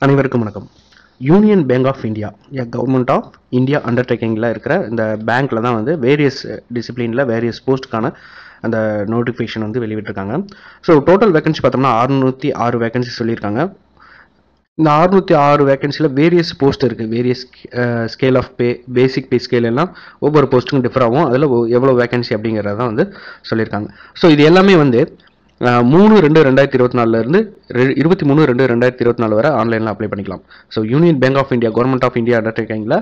அனைவருக்கும் வணக்கம். Union Bank of India government of India அண்டர்டேக்கிங்கில் இருக்கிற இந்த பேங்க்கில் தான் வந்து வேரியஸ் டிசிப்ளினில் வேரியஸ் போஸ்ட்டுக்கான அந்த நோட்டிஃபிகேஷன் வந்து வெளியிட்டிருக்காங்க. ஸோ டோட்டல் வேகன்சி பார்த்தோம்னா 606 வேகன்சி சொல்லியிருக்காங்க. இந்த 606 வேகன்சியில் வேரியஸ் போஸ்ட் இருக்குது. Various scale of pay, basic pay scale எல்லாம் ஒவ்வொரு போஸ்ட்டுக்கும் டிஃபர் ஆகும். அதில் எவ்வளோ வேகன்சி அப்படிங்கிறத வந்து சொல்லியிருக்காங்க. ஸோ இது எல்லாமே வந்து 3/2/2024 இருந்து 23/2/2024 வரை ஆன்லைனில் அப்ளை பண்ணிக்கலாம். So Union Bank of India government of India அண்டர்டேக்கிங்கில்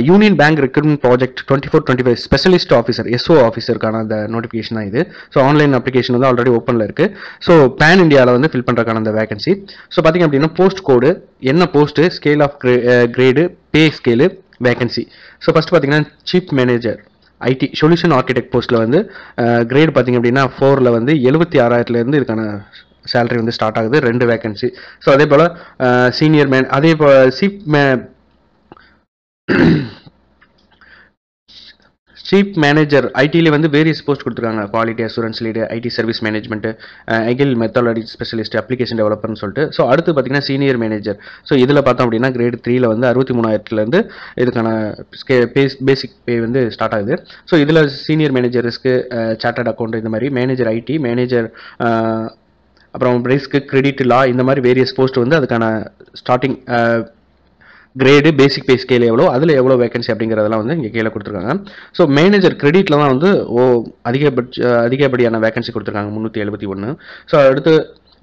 Union Bank recruitment project 24-25 specialist officer SO ஆஃபீஸருக்கான அந்த நோட்டிஃபிகேஷன் தான் இது. ஸோ ஆன்லைன் அப்ளிகேஷன் வந்து ஆல்ரெடி ஓப்பனில் இருக்குது. ஸோ பேன் இந்தியாவில் வந்து ஃபில் பண்ணுறதுக்கான அந்த வேகன்சி. ஸோ பார்த்தீங்க அப்படின்னா போஸ்ட் கோடு என்ன post, scale of grade, pay scale, vacancy. So first பார்த்தீங்கன்னா chief manager IT solution architect போஸ்ட்டில் வந்து கிரேட் பார்த்திங்க அப்படின்னா 4ல் வந்து 76,000 இதுக்கான சேலரி வந்து ஸ்டார்ட் ஆகுது. 2 வேகன்சி. ஸோ அதே போல் சீனியர் மேன், அதே போல் சீஃப் மேனேஜர் ஐடியில் வந்து வேரியஸ் போஸ்ட் கொடுத்துருக்காங்க. Quality assurance lead, IT service management, agile methodology specialist, application டெவலப்பர்னு சொல்லிட்டு. ஸோ அடுத்து பார்த்தீங்கன்னா சீனியர் மேனேஜர். ஸோ இதில் பார்த்தோம் அப்படின்னா கிரேட் 3ல் வந்து 63,000 இதுக்கான பேசிக் பே வந்து ஸ்டார்ட் ஆகுது. ஸோ இதில் சீனியர் மேனேஜர்ஸ்க்கு சார்ட்டர்ட் அக்கௌண்ட், இந்த மாதிரி மேனேஜர் ஐடி, மேனேஜர் அப்புறம் ரிஸ்க், கிரெடிட், லா, இந்த மாதிரி வேரியஸ் போஸ்ட் வந்து அதுக்கான ஸ்டார்டிங் கிரேடு, பேசிக் பே ஸ்கேல் எவ்வளோ, அதில் எவ்வளோ வேகன்சி அப்படிங்கிறதெல்லாம் வந்து இங்கே கீழே கொடுத்துருக்காங்க. ஸோ மேனேஜர் கிரெடிட்டில் தான் வந்து அதிகப்படியான வேகன்சி கொடுத்துருக்காங்க 371. ஸோ அடுத்து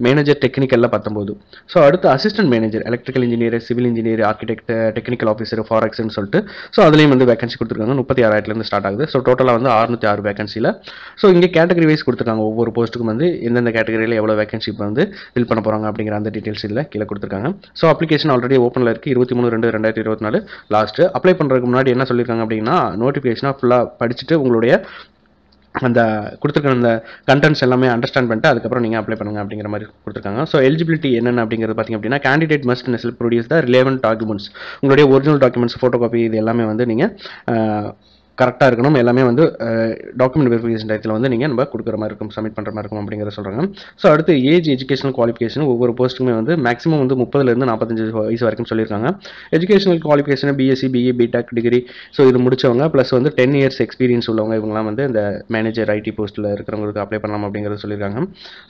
மேனேஜர் டெக்னிக்கலில் 19. ஸோ அடுத்து assistant manager electrical engineer, civil engineer, architect, technical officer, ஃபாரெக்ஸ்னு சொல்லிட்டு. ஸோ அதுலேயும் வந்து வேகன்சி கொடுத்துருக்காங்க. 36,000 ஸ்டார்ட் ஆகுது. ஸோ டோட்டலாக வந்து 606 வேகன்சியில். ஸோ இங்கே கேட்டகரி வைஸ் கொடுத்துருக்காங்க. ஒவ்வொரு போஸ்ட்டுக்கும் வந்து எந்தெந்த கேட்டகரியில் எவ்வளோ வேகன்சி இப்போ வந்து ஃபில் பண்ண போகிறாங்க அப்படிங்கிற அந்த டீட்டெயில்ஸ் இதில் கீழே கொடுத்துருக்காங்க. ஸோ அப்ளிகேஷன் ஆல்ரெடி ஓப்பனில் இருக்குது. 23/2/2024 லாஸ்ட்டு. அப்ளை பண்ணுறதுக்கு முன்னாடி என்ன சொல்லியிருக்காங்க அப்படின்னா, நோட்டிஃபிகேஷனாக ஃபுல்லாக படிச்சுட்டு உங்களுடைய அந்த கொடுத்துருக்க அந்த கண்டென்ட்ஸ் எல்லாமே அண்டர்ஸ்டாண்ட் பண்ணிட்டு அதுக்கப்புறம் நீங்கள் அப்ளை பண்ணுங்க அப்படிங்கிற மாதிரி கொடுத்துருக்காங்க. ஸோ எலிஜிபிலிட்டி என்னென்ன அப்படிங்கிறது பார்த்திங்க அப்படின்னா, candidate must necessarily produce the relevant documents. உங்களுடைய ஒரிஜினல் டாக்குமெண்ட்ஸ், ஃபோட்டோ காப்பி, இது எல்லாமே வந்து நீங்கள் கரெக்டாக இருக்கணும். எல்லாமே வந்து டாக்குமெண்ட் வெரிஃபிகேஷன் டயத்தில் வந்து நீங்கள் நம்ம கொடுக்குற மாதிரி இருக்கும், சப்மிட் பண்ணுற மாதிரி இருக்கும் அப்படிங்கிறத சொல்கிறாங்க. ஸோ அடுத்து ஏஜ், எஜுகேஷனல் குவாலிஃபிகேஷன் ஒவ்வொரு போஸ்ட்டுக்குமே வந்து மேக்ஸிமம் வந்து 30லேருந்து 45 வயசு வரைக்கும் சொல்லியிருக்காங்க. Educational qualification BSc, BE, BTech degree. So இது முடிச்சவங்க ப்ளஸ் வந்து 10 இயர்ஸ் எக்ஸ்பீரியன்ஸ் உள்ளவங்க இவங்கலாம் வந்து இந்த மேனேஜர் ஐடி போஸ்ட்டில் இருக்கிறவங்களுக்கு அப்ளை பண்ணலாம் அப்படிங்கிறத சொல்லியிருக்காங்க.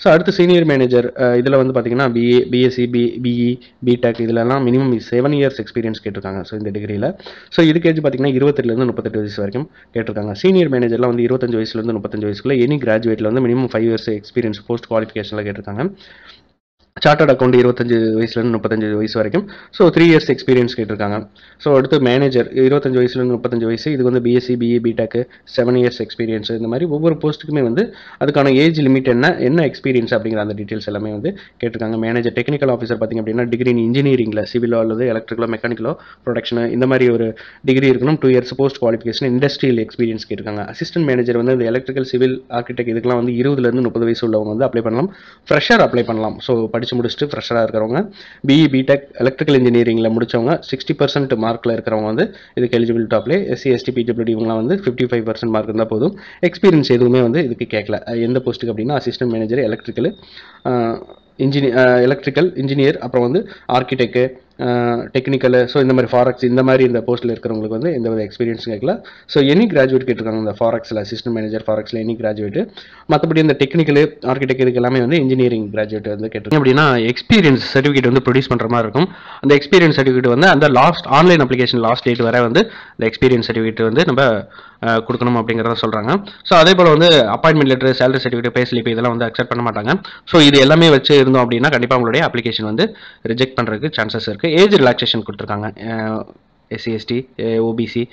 ஸோ அடுத்து சீனியர் மேனேஜர் இதில் வந்து பார்த்தீங்கன்னா பிஎஸ்சி, பிஇ, பிடெக் இதிலலாம் மினிமம் 7 இயர்ஸ் எக்ஸ்பீரியன்ஸ் கேட்டிருக்காங்க. ஸோ இந்த டிகிரியில். ஸோ இதுக்கு ஏஜ் பார்த்தீங்கன்னா 28லேருந்து 38 வயசு வரைக்கும் கேட்டிருக்காங்க. சீனியர் மேனேஜர்லாம் வந்து 25 வயசுலேருந்து 35 வயசுக்குள்ள, எனி கிராஜுவேட்டில் வந்து மினிமம் 5 இயர்ஸ் எக்ஸ்பீரியன்ஸ் போஸ்ட் குவாலிஃபிகேஷனில் கேட்டிருக்காங்க. சார்ட்டர்ட் அக்கௌண்ட் 25 வயசுலேருந்து 35 வயசு வரைக்கும். ஸோ 3 இயர்ஸ் எக்ஸ்பீரியன்ஸ் கேட்டிருக்காங்க. ஸோ அடுத்து மேனேஜர் 25 வயசுலேருந்து 35 வயசு, இது வந்து BSc, BE, BTech 7 years experience. இந்த மாதிரி ஒவ்வொரு போஸ்ட்டுக்குமே வந்து அதுக்கான ஏஜ் லிமிட் என்ன எக்ஸ்பீரியன்ஸ் அப்படிங்கிற அந்த டீட்டெயில்ஸ் எல்லாமே வந்து கேட்டிருக்காங்க. மேனேஜர் டெக்னிக்கல் ஆஃபீஸர் பார்த்திங்க அப்படின்னா டிகிரி இன் இன்ஜினியரிங்கில், சிவிலோ அல்லது எலக்ட்ரிக்கலோ, மெக்கானிக்கலோ, ப்ரொடக்ஷனு, இந்த மாதிரி ஒரு டிகிரி இருக்கணும். 2 years post qualification, industrial experience கேட்டிருக்காங்க. அசிஸ்டன்ட் மேனேஜர் வந்து இந்த எலக்ட்ரிக்கல், சிவில், ஆர்கிடெக்ட் இதுக்கெல்லாம் வந்து 20லேருந்து 30 வயசு உள்ளவங்க வந்து அப்ளை பண்ணலாம். ஃப்ரெஷர் அப்ளை பண்ணலாம். ஸோ படித்து முடிச்சுட்டு ஃப்ரெஷராக இருக்கிறவங்க, பிஇ, பிடெக், எலக்ட்ரிக்கல் இன்ஜினியரிங்கில் முடிச்சவங்க 60% மார்க்கில் இருக்கிறவங்க வந்து இதுக்கு eligible to apply. SC, ST, PWD இவங்கலாம் வந்து 55% மார்க் இருந்தால் போதும். எக்ஸ்பீரியன்ஸ் எதுவுமே வந்து இதுக்கு கேட்கல. எந்த போஸ்ட்டுக்கு அப்படின்னா அசிஸ்டன்ட் மேனேஜர் எலக்ட்ரிக்கல் இன்ஜினியர், அப்புறம் வந்து ஆர்கிடெக்ட், டெக்னிக்கல், ஸோ இந்த மாதிரி ஃபாரெக்ஸ், இந்த மாதிரி இந்த போஸ்ட்டில் இருக்கிறவங்களுக்கு வந்து எந்த வித எக்ஸ்பீரியன்ஸும் கேட்கல. ஸோ எனி கிராஜுவேட் கேட்டிருக்காங்க. இந்த ஃபாரெக்ஸில் அசிஸ்டன்ட் மேனேஜர், ஃபாரெக்ஸில் எனி கிராஜுவேட். மற்றபடி இந்த டெக்னிக்கல், ஆர்கிடெக்ட் இதுக்கு எல்லாமே வந்து இன்ஜினியரிங் கிராஜுவேட் வந்து கேட்டிருக்காங்க. அப்படின்னா எக்ஸ்பீரியன்ஸ் சர்டிஃபிகேட் வந்து ப்ரொடியூஸ் பண்ணுற மாதிரி இருக்கும். அந்த எக்ஸ்பீரியன்ஸ் சர்டிஃபிகேட் வந்து அந்த last online application last date வரை வந்து இந்த எக்ஸ்பீரியன்ஸ் சர்டிஃபிகேட் வந்து நம்ம கொடுக்கணும் அப்படிங்கிறத சொல்கிறாங்க. ஸோ அதே போல் வந்து appointment letter, salary certificate, pay slip இதெல்லாம் வந்து அக்செப்ட் பண்ண மாட்டாங்க. ஸோ இது எல்லாமே வச்சு இருந்தோம் அப்படின்னா கண்டிப்பாக உங்களுடைய அப்ளிகேஷன் வந்து ரிஜெக்ட் பண்ணுறதுக்கு சான்சஸ் இருக்குது. ஏஜ் ரிலாக்ஸேஷன் கொடுத்துருக்காங்க. SC, ST, OBC,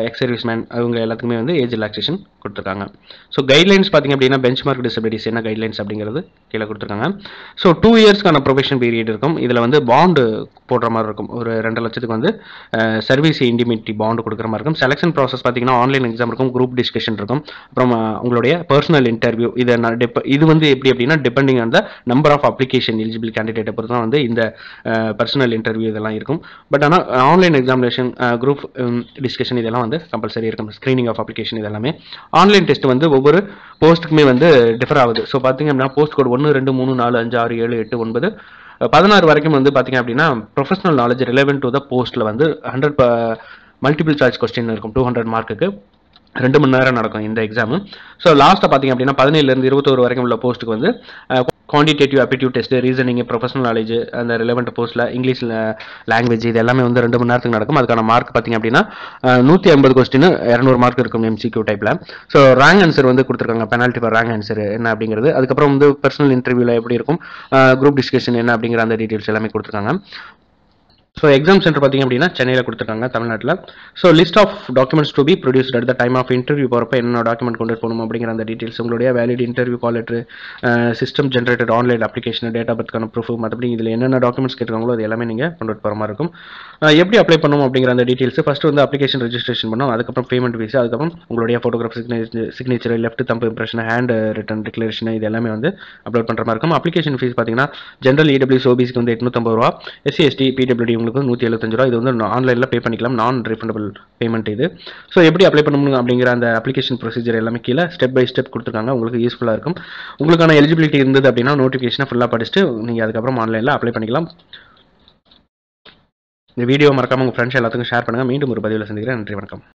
ex serviceman அவங்க எல்லாத்துக்குமே வந்து ஏஜ் ரிலாக்ஸேஷன் கொடுத்துருக்காங்க. ஸோ கைட்லைன்ஸ் பார்த்திங்க அப்படின்னா பெஞ்ச் மார்க் டிசபிலிட்டிஸ் என்ன கைட்லைன்ஸ் அப்படிங்கிறது கீழே கொடுத்துருக்காங்க. ஸோ 2 இயர்ஸ்க்கான ப்ரொபேஷன் பீரியட் இருக்கும். இதில் வந்து பாண்டு போடுற மாதிரி இருக்கும். ஒரு 2 லட்சத்துக்கு வந்து சர்வீஸ் இண்டிமிட்டி பாண்டு கொடுக்குற மாதிரி இருக்கும். செலெக்ஷன் ப்ராசஸ் பார்த்திங்கன்னா ஆன்லைன் எக்ஸாம் இருக்கும், குரூப் டிஸ்கஷன் இருக்கும், அப்புறம் உங்களுடைய பர்சனல் இன்டர்வியூ. இது வந்து எப்படி அப்படின்னா depending on the number of application eligible கேண்டிடேட்டை பொறுத்து தான் வந்து இந்த பர்சனல் இன்டர்வியூ இதெல்லாம் இருக்கும். பட் ஆனால் ஆன்லைன் எக்ஸாமினேஷன், குரூப் டிஸ்கஷன் இதெல்லாம் வந்து கம்பல்சரி இருக்கும். ஸ்க்ரீனிங் ஆஃப் அப்ளிகேஷன் இதெல்லாமே. ஆன்லைன் டெஸ்ட் வந்து ஒவ்வொரு போஸ்ட்டுக்குமே வந்து டிஃபர் ஆகுது. ஸோ பார்த்தீங்க அப்படின்னா போஸ்ட் கோட் 1, 2, 3, 4, 5, 6, 7, 8, 9 16 வரைக்கும் வந்து பார்த்தீங்க அப்படின்னா ப்ரொஃபஷனல் நாலேஜ் ரிலேவென்ட் டு த போஸ்ட்டில் வந்து 100 மல்டிபிள் சாய்ஸ் கொஸ்டின் இருக்கும் 200 மார்க்குக்கு. 2 மணி நேரம் நடக்கும் இந்த எக்ஸாமு. ஸோ லாஸ்ட்டாக பார்த்தீங்க அப்படின்னா 17லேருந்து 21 வரைக்கும் உள்ள போஸ்ட்டுக்கு வந்து quantitative aptitude test, reasoning, professional knowledge, அந்த ரிலவெண்ட் போஸ்ட்டில் இங்கிலீஷ் லாங்குவேஜ் இது எல்லாமே வந்து 2 மணி நேரத்துக்கு நடக்கும். அதுக்கான மார்க் பார்த்தீங்க அப்படின்னா 150 கொஸ்டின் 200 மார்க் இருக்கும் MCQ டைப்பில். ஸோ ரேங்க் ஆன்சர் வந்து கொடுத்துருக்காங்க, பெனால்ட்டி ஃபார் ரேங்க் ஆன்சர் என்ன அப்படிங்கிறது. அதுக்கப்புறம் வந்து பர்சனல் இன்டர்வியூவில் எப்படி இருக்கும், குரூப் டிஸ்கஷன் என்ன அப்படிங்கிற அந்த டீட்டெயில்ஸ் எல்லாமே கொடுத்துருக்காங்க. ஸோ எக்ஸாம் சென்டர் பார்த்தீங்க அப்படின்னா சென்னையில் கொடுத்துருக்காங்க, தமிழ்நாட்டில். So list of documents to be produced at the time of interview போகிறப்ப என்ன டாக்குமெண்ட் கொண்டு போகணும் அப்படிங்கிற அந்த டீட்டெயில்ஸ், உங்களுடைய valid interview call letter, system generated online application, date of பர்த்க்கான ப்ரூஃப், மற்றபடி இதில் என்னென்ன டாக்குமெண்ட்ஸ் கேட்டுருக்காங்களோ அது எல்லாமே நீங்கள் கொண்டு போகிற மாதிரி இருக்கும். எப்படி அப்ளை பண்ணணும் அப்படிங்கிற அந்த டீட்டெயில்ஸ் ஃபர்ஸ்ட் வந்து அப்ளிகேஷன் ரெஜிஸ்ட்ரேஷன் பண்ணணும், அதுக்கப்புறம் பேமெண்ட் ஃபீஸ், அதுக்கப்புறம் உங்களுடைய photograph signature, left thumb impression, hand return declaration இது எல்லாமே வந்து அப்லோட் பண்ணுற மாதிரி இருக்கும். அப்ளிகேஷன் ஃபீஸ் பார்த்தீங்கன்னா ஜென்ரல் EWS OBCக்கு வந்து 850 ரூபா, SC ST PWD உங்களுக்கு 175 ரூபா. இது வந்து ஆன்லைனில் பே பண்ணிக்கலாம், நான் ரீஃபண்டபிள் பேமெண்ட் இது. ஸோ எப்படி அப்ளை பண்ணணும் அப்படிங்கிற அந்த அப்ளிகேஷன் ப்ரொசீஜர் எல்லாமே கீழே ஸ்டெப் பை ஸ்டெப் கொடுத்துருக்காங்க, உங்களுக்கு யூஸ்ஃபுல்லாக இருக்கும். உங்களுக்கான எலிஜிபிலிட்டி இருந்தது அப்படின்னா நோட்டிஃபிகேஷனை ஃபுல்லாக படிச்சுட்டு நீங்கள் அதுக்கப்புறம் ஆன்லைனில் அப்ளை பண்ணிக்கலாம். இந்த வீடியோ மறக்காமல் உங்கள் ஃப்ரெண்ட்ஸ் எல்லாத்துக்கும் ஷேர் பண்ணுங்கள். மீண்டும் ஒரு பதிவில் சந்திக்கிறேன். நன்றி, வணக்கம்.